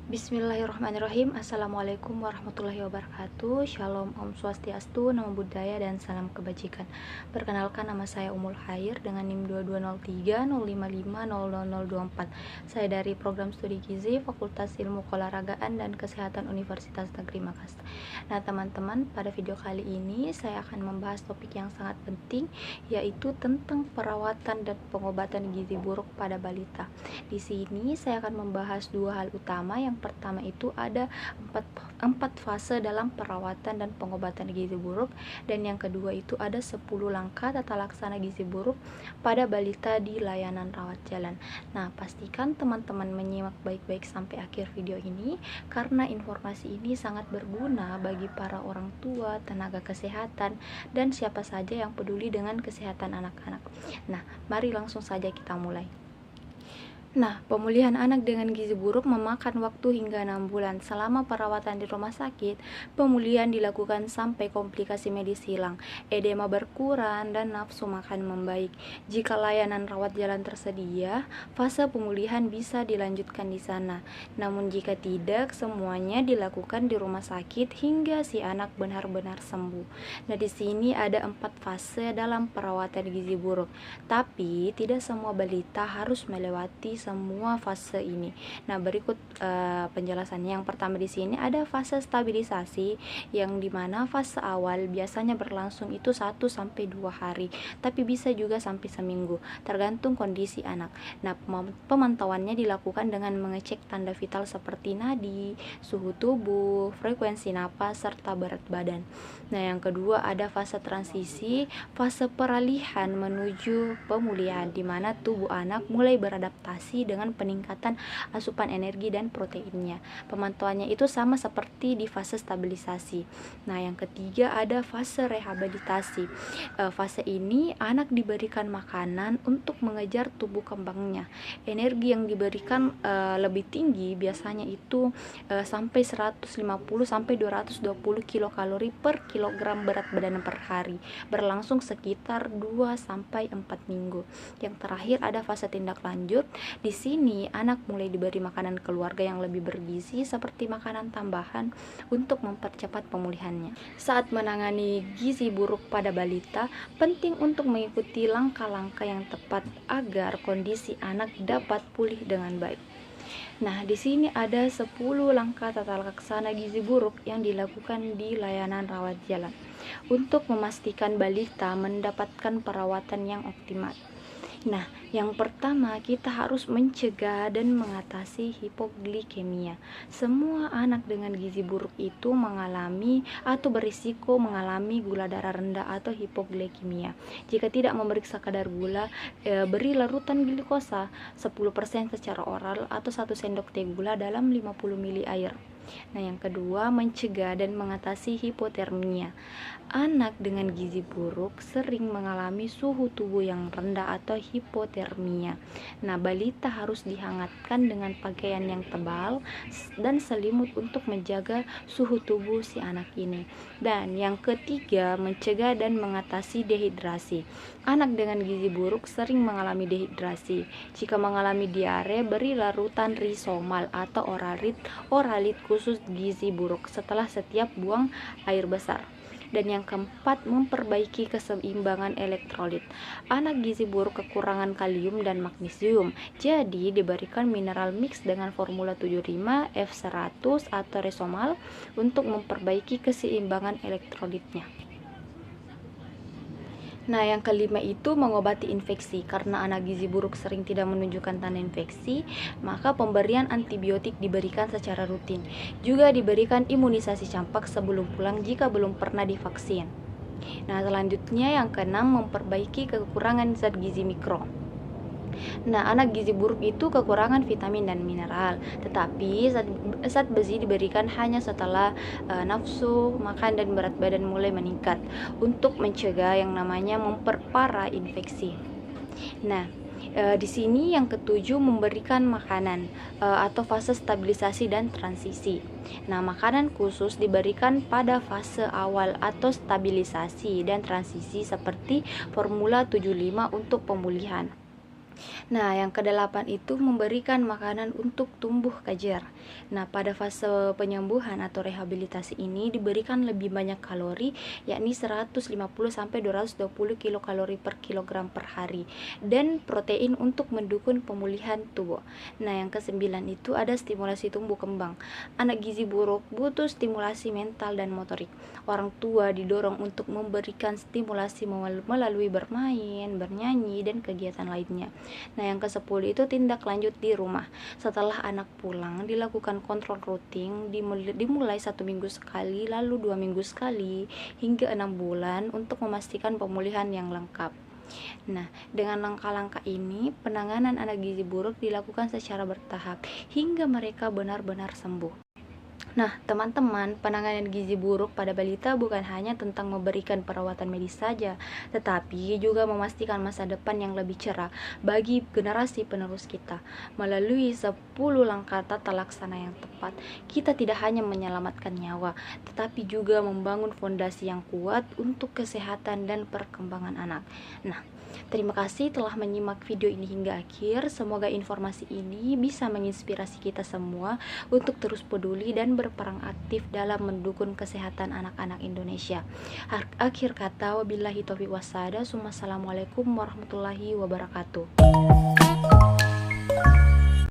Bismillahirrahmanirrahim. Assalamualaikum warahmatullahi wabarakatuh. Shalom, Om Swastiastu, Namo Buddhaya, dan salam kebajikan. Perkenalkan, nama saya Umul Khair dengan NIM 220305500024. Saya dari program studi Gizi Fakultas Ilmu Keolahragaan dan Kesehatan Universitas Negeri Makassar. Nah teman-teman, pada video kali ini saya akan membahas topik yang sangat penting, yaitu tentang perawatan dan pengobatan gizi buruk pada balita. Di sini saya akan membahas dua hal utama. Yang pertama itu ada empat fase dalam perawatan dan pengobatan gizi buruk, dan yang kedua itu ada 10 langkah tata laksana gizi buruk pada balita di layanan rawat jalan. Nah, pastikan teman-teman menyimak baik-baik sampai akhir video ini, karena informasi ini sangat berguna bagi para orang tua, tenaga kesehatan, dan siapa saja yang peduli dengan kesehatan anak-anak. Nah, mari langsung saja kita mulai. Nah, pemulihan anak dengan gizi buruk memakan waktu hingga 6 bulan. Selama perawatan di rumah sakit, pemulihan dilakukan sampai komplikasi medis hilang, edema berkurang, dan nafsu makan membaik. Jika layanan rawat jalan tersedia, fase pemulihan bisa dilanjutkan di sana. Namun jika tidak, semuanya dilakukan di rumah sakit hingga si anak benar-benar sembuh. Nah, di sini ada 4 fase dalam perawatan gizi buruk. Tapi tidak semua balita harus melewati semua fase ini. Nah, berikut penjelasannya. Yang pertama di sini ada fase stabilisasi, yang dimana fase awal biasanya berlangsung itu 1-2 hari, tapi bisa juga sampai seminggu, tergantung kondisi anak. Nah, pemantauannya dilakukan dengan mengecek tanda vital seperti nadi, suhu tubuh, frekuensi napas, serta berat badan. Nah, yang kedua ada fase transisi, fase peralihan menuju pemulihan, di mana tubuh anak mulai beradaptasi dengan peningkatan asupan energi dan proteinnya. Pemantauannya itu sama seperti di fase stabilisasi. Nah, yang ketiga ada fase rehabilitasi. Fase ini anak diberikan makanan untuk mengejar tumbuh kembangnya. Energi yang diberikan lebih tinggi, biasanya itu sampai 150-220 kilokalori per kilogram berat badan per hari, berlangsung sekitar 2-4 minggu. Yang terakhir ada fase tindak lanjut. Di sini anak mulai diberi makanan keluarga yang lebih bergizi seperti makanan tambahan untuk mempercepat pemulihannya. Saat menangani gizi buruk pada balita, penting untuk mengikuti langkah-langkah yang tepat agar kondisi anak dapat pulih dengan baik. Nah, di sini ada 10 langkah tata laksana gizi buruk yang dilakukan di layanan rawat jalan untuk memastikan balita mendapatkan perawatan yang optimal. Nah, yang pertama kita harus mencegah dan mengatasi hipoglikemia. Semua anak dengan gizi buruk itu mengalami atau berisiko mengalami gula darah rendah atau hipoglikemia. Jika tidak memeriksa kadar gula, beri larutan glukosa 10% secara oral atau 1 sendok teh gula dalam 50 ml air. Nah, yang kedua, mencegah dan mengatasi hipotermia. Anak dengan gizi buruk sering mengalami suhu tubuh yang rendah atau hipotermia. Nah, balita harus dihangatkan dengan pakaian yang tebal dan selimut untuk menjaga suhu tubuh si anak ini. Dan yang ketiga, mencegah dan mengatasi dehidrasi. Anak dengan gizi buruk sering mengalami dehidrasi. Jika mengalami diare, beri larutan risomal atau oralit khusus gizi buruk setelah setiap buang air besar. Dan yang keempat, memperbaiki keseimbangan elektrolit. Anak gizi buruk kekurangan kalium dan magnesium, jadi diberikan mineral mix dengan formula 75, F100 atau Resomal untuk memperbaiki keseimbangan elektrolitnya. Nah, yang kelima itu mengobati infeksi. Karena anak gizi buruk sering tidak menunjukkan tanda infeksi, maka pemberian antibiotik diberikan secara rutin. Juga diberikan imunisasi campak sebelum pulang jika belum pernah divaksin. Nah, selanjutnya yang keenam, memperbaiki kekurangan zat gizi mikro. Nah, anak gizi buruk itu kekurangan vitamin dan mineral, tetapi zat besi diberikan hanya setelah nafsu makan dan berat badan mulai meningkat untuk mencegah yang namanya memperparah infeksi. Nah, di sini yang ketujuh, memberikan makanan atau fase stabilisasi dan transisi. Nah, makanan khusus diberikan pada fase awal atau stabilisasi dan transisi seperti formula 75 untuk pemulihan. Nah, yang kedelapan itu memberikan makanan untuk tumbuh kejar. Nah, pada fase penyembuhan atau rehabilitasi ini diberikan lebih banyak kalori, yakni 150 sampai 220 kilokalori per kilogram per hari, dan protein untuk mendukung pemulihan tubuh. Nah, yang kesembilan itu ada stimulasi tumbuh kembang. Anak gizi buruk butuh stimulasi mental dan motorik. Orang tua didorong untuk memberikan stimulasi melalui bermain, bernyanyi, dan kegiatan lainnya. Nah, yang ke-10 itu tindak lanjut di rumah. Setelah anak pulang, dilakukan kontrol rutin, dimulai 1 minggu sekali, lalu 2 minggu sekali, hingga 6 bulan untuk memastikan pemulihan yang lengkap. Nah, dengan langkah-langkah ini, penanganan anak gizi buruk dilakukan secara bertahap hingga mereka benar-benar sembuh. Nah, teman-teman, penanganan gizi buruk pada balita bukan hanya tentang memberikan perawatan medis saja, tetapi juga memastikan masa depan yang lebih cerah bagi generasi penerus kita. Melalui 10 langkah tata laksana yang tepat, kita tidak hanya menyelamatkan nyawa, tetapi juga membangun fondasi yang kuat untuk kesehatan dan perkembangan anak. Nah, terima kasih telah menyimak video ini hingga akhir. Semoga informasi ini bisa menginspirasi kita semua untuk terus peduli dan berperan aktif dalam mendukung kesehatan anak-anak Indonesia. Akhir kata, wabillahi taufiq wassalam. Wassalamualaikum warahmatullahi wabarakatuh.